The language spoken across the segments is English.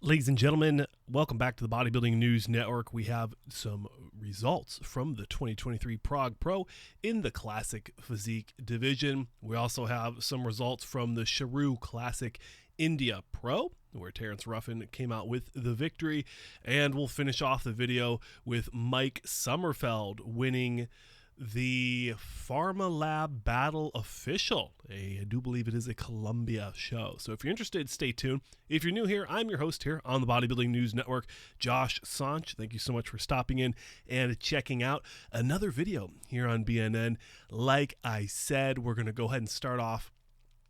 Ladies and gentlemen, welcome back to the Bodybuilding News Network. We have some results from the 2023 Prague Pro in the Classic Physique division. We also have some results from the Shawn Ray Classic India Pro, where Terrence Ruffin came out with the victory. And we'll finish off the video with Mike Sommerfeld winning the Pharma Lab Battle Official. I do believe it is a Columbia show. So if you're interested, stay tuned. If you're new here, I'm your host here on the Bodybuilding News Network, Josh Sanch. Thank you so much for stopping in and checking out another video here on BNN. Like I said, we're going to go ahead and start off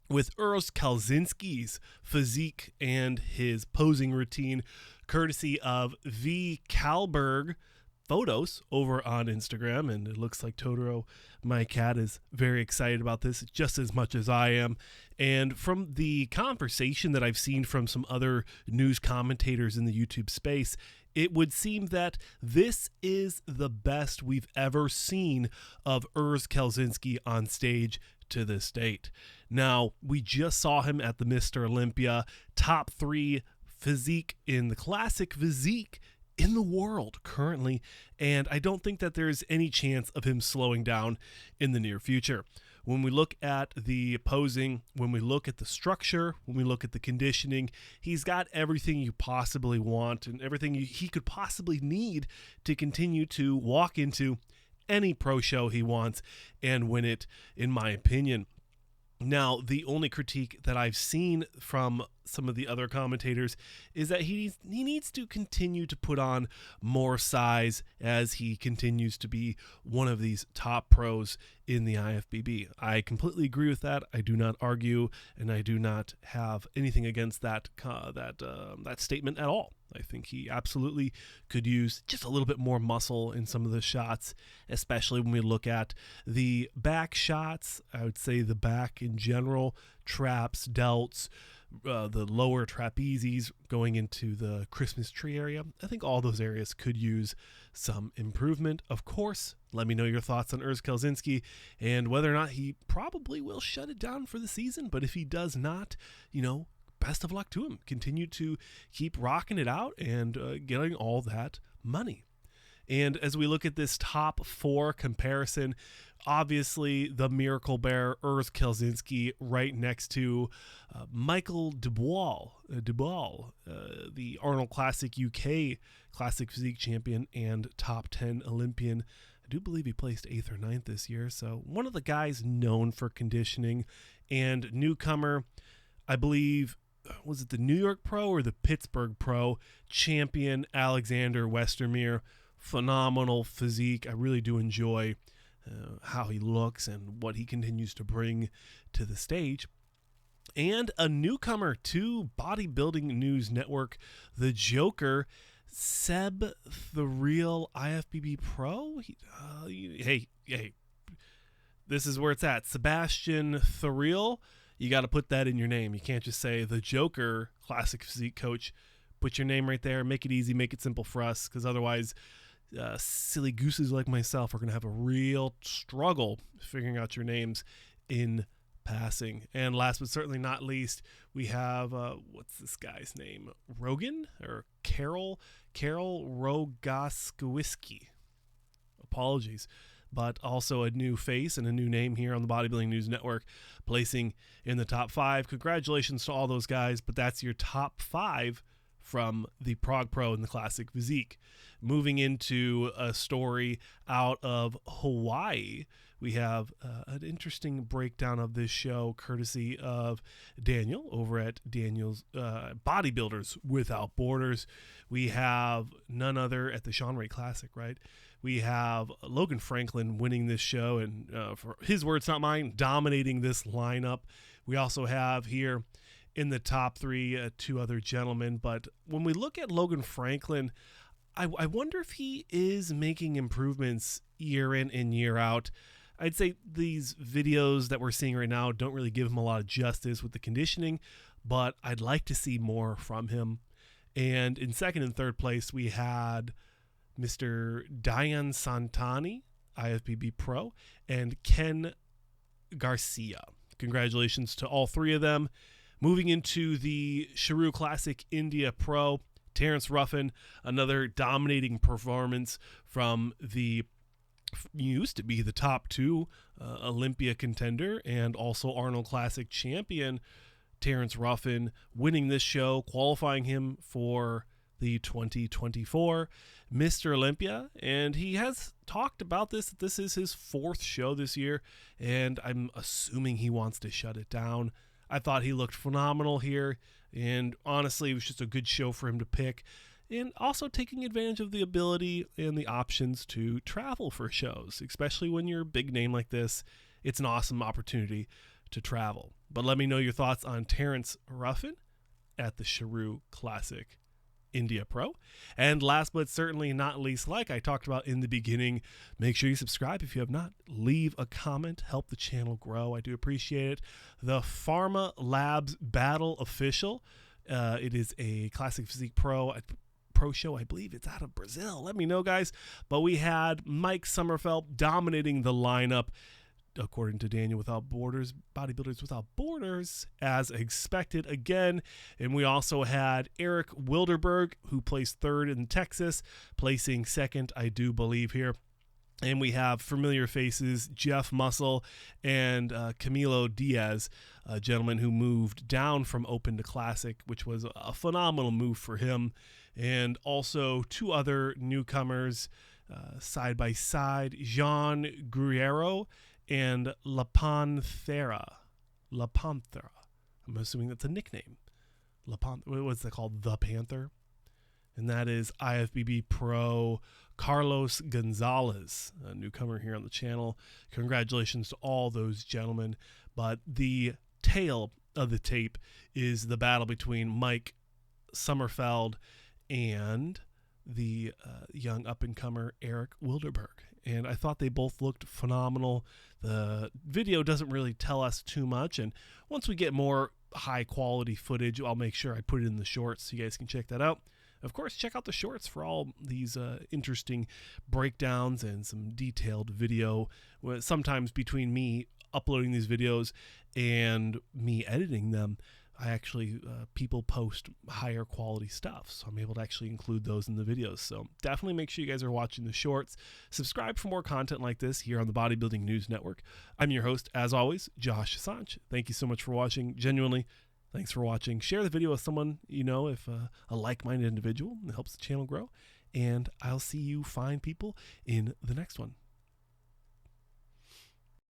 with Urs Kalecinski's physique and his posing routine, courtesy of V. Kalberg Photos over on Instagram. And it looks like Totoro, my cat, is very excited about this just as much as I am. And from the conversation that I've seen from some other news commentators in the YouTube space, it would seem that this is the best we've ever seen of Urs Kalecinski on stage to this date. Now, we just saw him at the Mr. Olympia, top 3 physique in the classic physique in the world currently, and I don't think that there's any chance of him slowing down in the near future. When we look at the posing, when we look at the structure, when we look at the conditioning, he's got everything you possibly want and everything he could possibly need to continue to walk into any pro show he wants and win it, in my opinion. Now, the only critique that I've seen from some of the other commentators is that he needs to continue to put on more size as he continues to be one of these top pros in the IFBB. I completely agree with that. I do not argue, and I do not have anything against that statement at all. I think he absolutely could use just a little bit more muscle in some of the shots, especially when we look at the back shots. I would say the back in general, traps, delts, the lower trapezies going into the Christmas tree area. I think all those areas could use some improvement. Of course, let me know your thoughts on Urs Kalecinski and whether or not he probably will shut it down for the season. But if he does not, best of luck to him. Continue to keep rocking it out and getting all that money. And as we look at this top 4 comparison, obviously the Miracle Bear, Urs Kalecinski, right next to Michael Dubois, the Arnold Classic UK Classic Physique Champion and top 10 Olympian. I do believe he placed 8th or 9th this year. So one of the guys known for conditioning. And newcomer, I believe, was it the New York Pro or the Pittsburgh Pro champion, Alexander Westermeer. Phenomenal physique. I really do enjoy how he looks and what he continues to bring to the stage. And a newcomer to Bodybuilding News Network, the Joker, Seb, the real IFBB Pro. Hey, this is where it's at. Sebastian Thuriel. You got to put that in your name. You can't just say the Joker Classic Physique Coach. Put your name right there. Make it easy. Make it simple for us, because otherwise silly gooses like myself are going to have a real struggle figuring out your names in passing. And last but certainly not least, we have, what's this guy's name? Rogan or Carol Rogaskowski. Apologies. But also a new face and a new name here on the Bodybuilding News Network, placing in the top 5. Congratulations to all those guys, but that's your top 5 from the Prague Pro and the Classic Physique. Moving into a story out of Hawaii, we have an interesting breakdown of this show courtesy of Daniel over at Daniel's Bodybuilders Without Borders. We have none other at the Shawn Ray Classic, right? We have Logan Franklin winning this show, and for his words, not mine, dominating this lineup. We also have here in the top 3 2 other gentlemen. But when we look at Logan Franklin, I wonder if he is making improvements year in and year out. I'd say these videos that we're seeing right now don't really give him a lot of justice with the conditioning, but I'd like to see more from him. And in second and third place, we had Mr. Diane Santani, IFBB Pro, and Ken Garcia. Congratulations to all 3 of them. Moving into the Shawn Ray Classic India Pro, Terrence Ruffin, another dominating performance from the used to be the top 2 Olympia contender and also Arnold Classic champion Terrence Ruffin, winning this show, qualifying him for the 2024 Mr. Olympia. And he has talked about this. This is his 4th show this year, and I'm assuming he wants to shut it down. I thought he looked phenomenal here, and honestly, it was just a good show for him to pick. And also taking advantage of the ability and the options to travel for shows, especially when you're a big name like this. It's an awesome opportunity to travel. But let me know your thoughts on Terrence Ruffin at the Shawn Ray Classic India Pro. And last but certainly not least, like I talked about in the beginning, make sure you subscribe if you have not. Leave a comment, help the channel grow. I do appreciate it. The Pharma Labs Battle Official. It is a Classic Physique Pro show. I believe it's out of Brazil. Let me know, guys. But we had Mike Sommerfeld dominating the lineup, according to Daniel Without Borders, Bodybuilders Without Borders, as expected again. And we also had Eric Wilderberg, who placed 3rd in Texas, placing 2nd, I do believe, here. And we have familiar faces, Jeff Muscle and Camilo Diaz, a gentleman who moved down from Open to Classic, which was a phenomenal move for him. And also 2 other newcomers side by side, Jean Guerrero and La Panthera. I'm assuming that's a nickname. What's that called? The Panther. And that is IFBB Pro Carlos Gonzalez, a newcomer here on the channel. Congratulations to all those gentlemen. But the tail of the tape is the battle between Mike Sommerfeld and the young up-and-comer Eric Wilderberg. And I thought they both looked phenomenal. The video doesn't really tell us too much, and once we get more high-quality footage, I'll make sure I put it in the shorts so you guys can check that out. Of course, check out the shorts for all these interesting breakdowns and some detailed video. Sometimes between me uploading these videos and me editing them, I actually, people post higher quality stuff, so I'm able to actually include those in the videos. So definitely make sure you guys are watching the shorts. Subscribe for more content like this here on the Bodybuilding News Network. I'm your host, as always, Josh Sanch. Thank you so much for watching. Genuinely, thanks for watching. Share the video with someone you know, if a like-minded individual. It helps the channel grow. And I'll see you fine people in the next one.